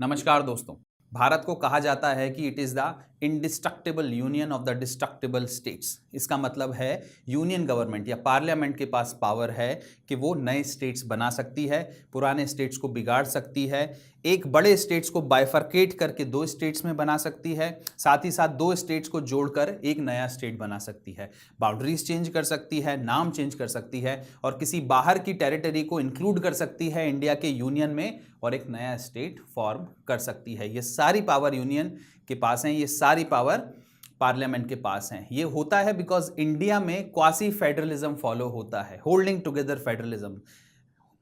नमस्कार दोस्तों। भारत को कहा जाता है कि it is the indestructible union of the destructible states. इसका मतलब है यूनियन गवर्नमेंट या पार्लियामेंट के पास पावर है कि वो नए स्टेट्स बना सकती है, पुराने स्टेट्स को बिगाड़ सकती है, एक बड़े स्टेट्स को बाइफरकेट करके दो स्टेट्स में बना सकती है, साथ ही साथ दो स्टेट्स को जोड़कर एक नया स्टेट बना सकती है, बाउंड्रीज चेंज कर सकती है, नाम चेंज कर सकती है और किसी बाहर की टेरिटरी को इंक्लूड कर सकती है इंडिया के यूनियन में और एक नया स्टेट फॉर्म कर सकती है। ये सारी पावर यूनियन के पास हैं, ये सारी पावर पार्लियामेंट के पास हैं। ये होता है बिकॉज इंडिया में क्वासी फेडरलिज्म फॉलो होता है, holding together federalism.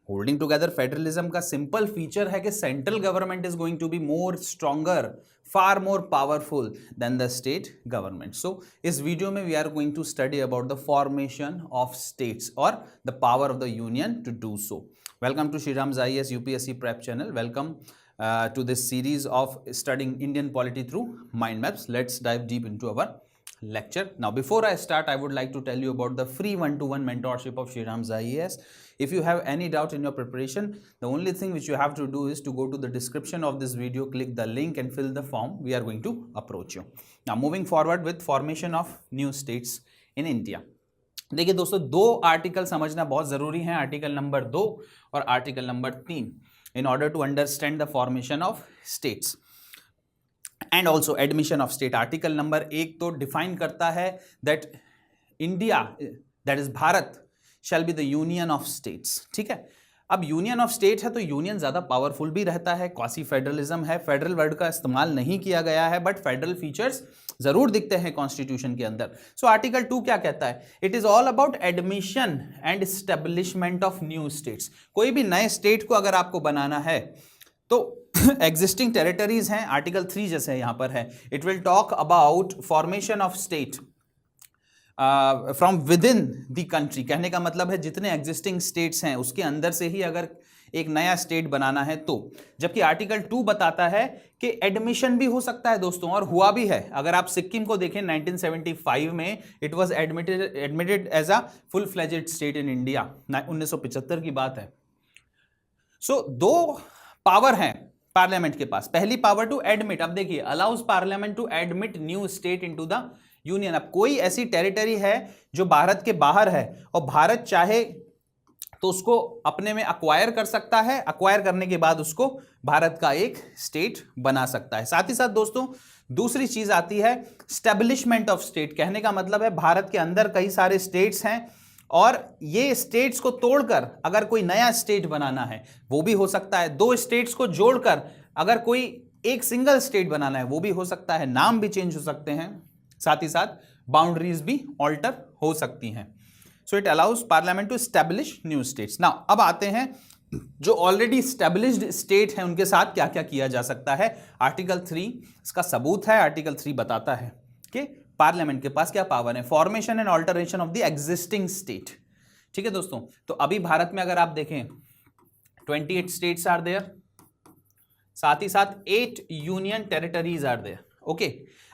Holding together federalism का सिंपल फीचर है कि central government is going to be more stronger, far more powerful than the state government. So इस वीडियो में we are going to study about the formation of states और the power of the union to do so. Welcome to Shriram's IAS UPSC Prep channel. Welcome to this series of studying Indian polity through mind maps. Let's dive deep into our lecture. Now, before I start, I would like to tell you about the free one-to-one mentorship of Shriram's IAS. If you have any doubt in your preparation, the only thing which you have to do is to go to the description of this video, click the link and fill the form. We are going to approach you. Now, moving forward with formation of new states in India. देखिए दोस्तों, दो article समझना बहुत जरूरी है, article number 2 और article number 3, in order to understand the formation of states and also admission of state. Article number 1 तो define करता है that India, that is Bharat, shall be the union of states. ठीक है, अब यूनियन ऑफ स्टेट है तो union ज्यादा powerful भी रहता है, क्वासी फेडरलिज्म है, फेडरल वर्ड का इस्तेमाल नहीं किया गया है बट फेडरल फीचर्स जरूर दिखते हैं कॉन्स्टिट्यूशन के अंदर। सो आर्टिकल 2 क्या कहता है? It is all about admission and establishment of new states. कोई भी नए स्टेट को अगर आपको बनाना है तो एग्जिस्टिंग टेरिटरीज हैं, आर्टिकल 3 जैसे यहां पर है, it will talk about formation of state from with in the country. कहने का मतलब है जितने एग्जिस्टिंग स्टेट्स हैं उसके अंदर से ही अगर एक नया स्टेट बनाना है तो, जबकि आर्टिकल 2 बताता है कि एडमिशन भी हो सकता है दोस्तों, और हुआ भी है। अगर आप सिक्किम को देखें 1975 में it was admitted as a full fledged state in India, 1975 की बात है। सो दो पावर हैं पार्लियामेंट के पास। पहली पावर टू एडमिट, अब देखिए, allows parliament to admit new state into the union. अब कोई ऐसी टेरिटरी है जो भारत के बाहर है और भारत चाहे तो उसको अपने में अक्वायर कर सकता है, अक्वायर करने के बाद उसको भारत का एक स्टेट बना सकता है। साथ ही साथ दोस्तों दूसरी चीज आती है स्टैब्लिशमेंट ऑफ स्टेट। कहने का मतलब है भारत के अंदर कई सारे स्टेट्स हैं और ये स्टेट्स को तोड़कर अगर कोई नया स्टेट बनाना है वो भी हो सकता है, दो स्टेट्स को जोड़कर अगर कोई एक सिंगल स्टेट बनाना है वो भी हो सकता है, नाम भी चेंज हो सकते हैं, साथ ही साथ बाउंड्रीज भी ऑल्टर हो सकती हैं। So it allows parliament to establish new states. Now अब आते हैं जो ऑलरेडी स्टैब्लिश्ड स्टेट है उनके साथ क्या क्या किया जा सकता है। आर्टिकल 3 इसका सबूत है। आर्टिकल 3 बताता है कि पार्लियामेंट के पास क्या पावर है, formation and alteration of the existing state. ठीक है दोस्तों, तो अभी भारत में अगर आप देखें 28 स्टेट्स आर देयर, साथ ही साथ 8 union territories are there. Okay,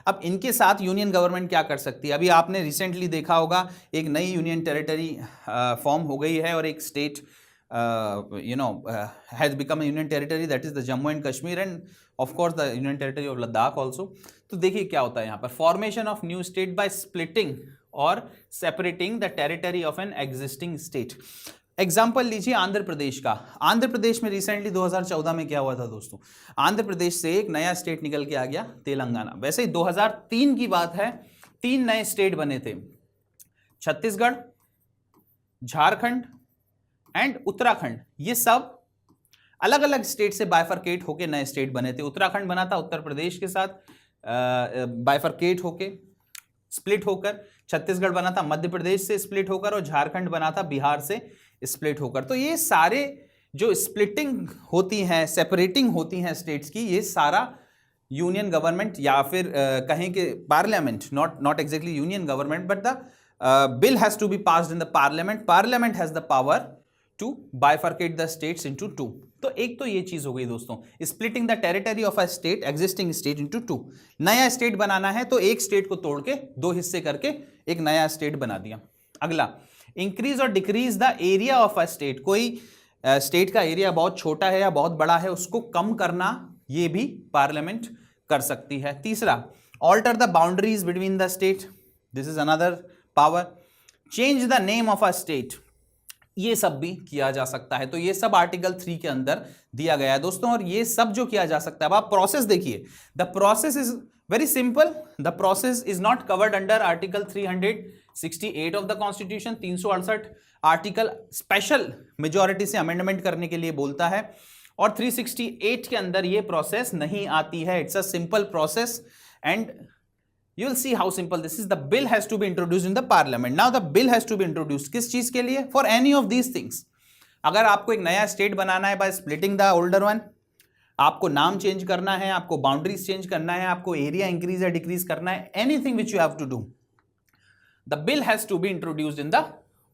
अब इनके साथ यूनियन गवर्नमेंट क्या कर सकती है? अभी आपने रिसेंटली देखा होगा एक नई यूनियन टेरिटरी फॉर्म हो गई है और एक state has become a union territory, that is the Jammu and Kashmir and of course the union territory of Ladakh also. तो देखिए क्या होता है यहाँ पर, formation of new state by splitting और separating the territory of an existing state. Example लीजिए आंध्र प्रदेश का। आंध्र प्रदेश में रिसेंटली 2014 में क्या हुआ था दोस्तों, आंध्र प्रदेश से एक नया स्टेट निकल के आ गया, तेलंगाना। वैसे ही 2003 की बात है, 3 नए स्टेट बने थे, छत्तीसगढ़, झारखंड एंड उत्तराखंड। ये सब अलग अलग स्टेट से बाइफरकेट होके नए स्टेट बने थे। उत्तराखंड बना था उत्तर प्रदेश के साथ बाइफरकेट होके, स्प्लिट होकर, छत्तीसगढ़ बना था मध्य प्रदेश से स्प्लिट होकर और झारखंड बना था बिहार से स्प्लिट होकर। तो ये सारे जो स्प्लिटिंग होती हैं, सेपरेटिंग होती हैं स्टेट्स की, ये सारा यूनियन गवर्नमेंट या फिर कहें कि parliament, not exactly union government but the bill has to be passed in the parliament. Parliament has the power to bifurcate the states into 2। तो एक तो ये चीज हो गई दोस्तों, splitting the territory of a state, existing state into 2। नया state बनाना है तो एक स्टेट को तोड़ के 2 हिस्से करके एक नया स्टेट बना दिया। अगला, इंक्रीज और decrease the area of a state. कोई स्टेट का एरिया बहुत छोटा है या बहुत बड़ा है, उसको कम करना ये भी पार्लियामेंट कर सकती है। तीसरा, alter the boundaries between the state, this is another power. Change the name of a state, ये सब भी किया जा सकता है। तो ये सब आर्टिकल 3 के अंदर दिया गया है दोस्तों, और ये सब जो किया जा सकता है, अब आप प्रोसेस देखिए, the process is very simple, the process is not covered under article 368 of the constitution. 368 article special majority से अमेंडमेंट करने के लिए बोलता है, और 368 के अंदर ये प्रोसेस नहीं आती है। It's a simple process and you will see how simple this is. The bill has to be introduced in the parliament. Now the bill has to be introduced किस चीज के लिए? For any of these things. अगर आपको एक नया state बनाना है by splitting the older one, आपको नाम चेंज करना है, आपको बाउंड्रीज चेंज करना है, आपको एरिया इंक्रीज या डिक्रीज करना है, anything which you have to do, the bill has to be introduced in the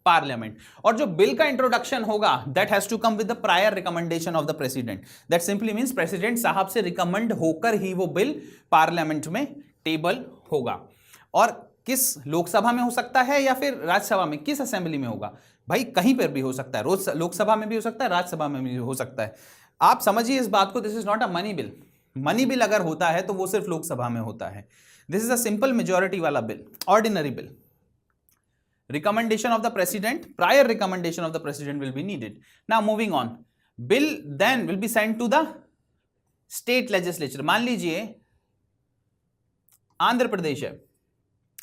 parliament. और जो बिल का इंट्रोडक्शन होगा, that has to come with the prior recommendation of the president. That simply means president साहब से recommend होकर ही वो bill parliament में table होगा। और किस लोकसभा में हो सकता है या फिर राज्यसभा में, किस असेंबली में होगा? भाई कहीं पर भी हो सकता है, रोज लोकसभा में भी हो सकता है, राज्यसभा में भी हो सकता है। आप समझिए इस बात को, this is not a money bill. Money bill अगर होता है तो वो सिर्फ लोकसभा में होता है। This is a simple majority वाला bill, ordinary bill. Recommendation of the president, prior recommendation of the president will be needed. Now moving on, bill then will be send to the state legislature. मान लीजिए आंध्र प्रदेश है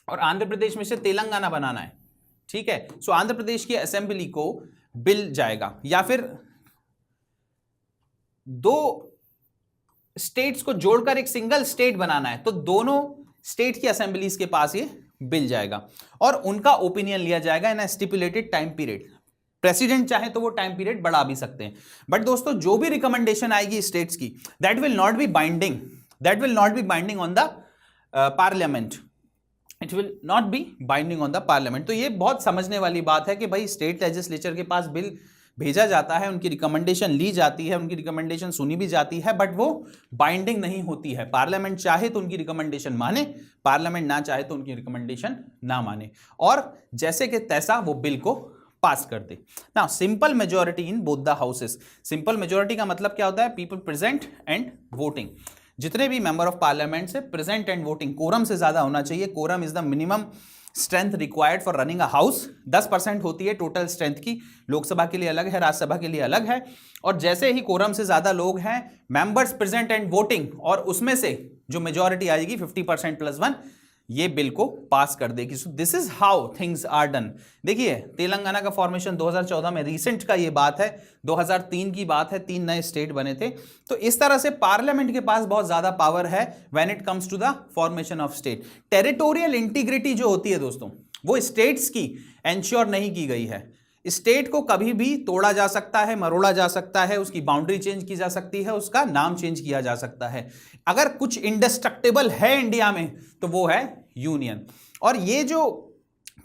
और आंध्र प्रदेश में से तेलंगाना बनाना है, ठीक है? सो आंध्र प्रदेश की असेंबली को बिल जाएगा, या फिर दो स्टेट्स को जोड़कर एक सिंगल स्टेट बनाना है तो दोनों स्टेट की असेंबलीज के पास ये बिल जाएगा और उनका ओपिनियन लिया जाएगा इन स्टिपुलेटेड टाइम पीरियड। प्रेसिडेंट चाहे तो वो टाइम पीरियड बढ़ा भी सकते हैं, बट दोस्तों जो भी रिकमेंडेशन आएगी स्टेट्स की, that will not be binding on the parliament. It will not be binding on the parliament. तो ये बहुत समझने वाली बात है कि भाई स्टेट लेजिस्लेचर के पास बिल भेजा जाता है, उनकी रिकमेंडेशन ली जाती है, उनकी रिकमेंडेशन सुनी भी जाती है, बट वो बाइंडिंग नहीं होती है। पार्लियामेंट चाहे तो उनकी रिकमेंडेशन माने, पार्लियामेंट ना चाहे तो उनकी रिकमेंडेशन ना माने, और जैसे कि तैसा वो बिल को पास कर दे। Now simple majority in both the houses. Simple majority का मतलब क्या होता है? People present and voting. जितने भी मेंबर ऑफ पार्लियामेंट से प्रेजेंट एंड वोटिंग, कोरम से ज्यादा होना चाहिए। Quorum is the minimum strength required for running a house. 10% होती है टोटल स्ट्रेंथ की, लोकसभा के लिए अलग है, राज्यसभा के लिए अलग है। और जैसे ही कोरम से ज्यादा लोग हैं, मेंबर्स प्रेजेंट एंड वोटिंग, और उसमें से जो मेजॉरिटी आएगी 50% + 1, ये बिल को पास कर देगी। So this is how things are done. देखिए तेलंगाना का फॉर्मेशन 2014 में, रिसेंट का ये बात है, 2003 की बात है, 3 नए स्टेट बने थे। तो इस तरह से पार्लियामेंट के पास बहुत ज्यादा पावर है when it comes to the formation of state. Territorial integrity जो होती है दोस्तों, वो स्टेट्स की एंश्योर नहीं की गई है। स्टेट को कभी भी तोड़ा जा सकता है, मरोड़ा जा सकता है, उसकी बाउंड्री चेंज की जा सकती है, उसका नाम चेंज किया जा सकता है। अगर कुछ इंडेस्ट्रक्टेबल है इंडिया में तो वो है यूनियन। और ये जो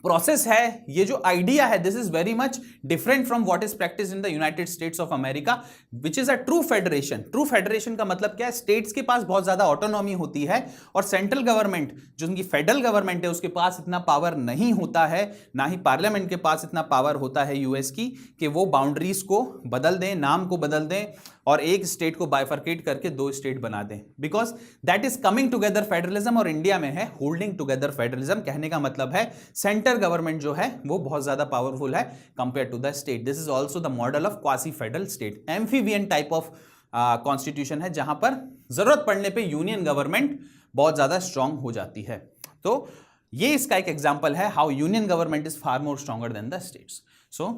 प्रोसेस है, ये जो आइडिया है, this is very much different from what is practice in the United states of America, which is a true federation. True federation का मतलब क्या है? स्टेट्स के पास बहुत ज्यादा ऑटोनॉमी होती है और सेंट्रल गवर्नमेंट, जो उनकी फेडरल गवर्नमेंट है, उसके पास इतना पावर नहीं होता है, ना ही पार्लियामेंट के पास इतना पावर होता है यूएस की, कि वो बाउंड्रीज को बदल दें, नाम को बदल दें और एक स्टेट को बाइफर्केट करके 2 स्टेट बना दें, because that is coming together federalism. और इंडिया में है होल्डिंग टुगेदर फेडरलिज्म। कहने का मतलब है सेंटर गवर्नमेंट जो है वो बहुत ज्यादा पावरफुल है compare to the state. This is also the model of quasi federal state. Amphibian type of constitution है, जहां पर जरूरत पड़ने पे यूनियन गवर्नमेंट बहुत ज्यादा स्ट्रांग हो जाती है। तो ये इसका एक एग्जांपल है, how union government is far more stronger than the states. So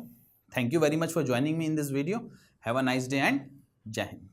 thank you very much for joining me in this video. Have a nice day and जय हिंद।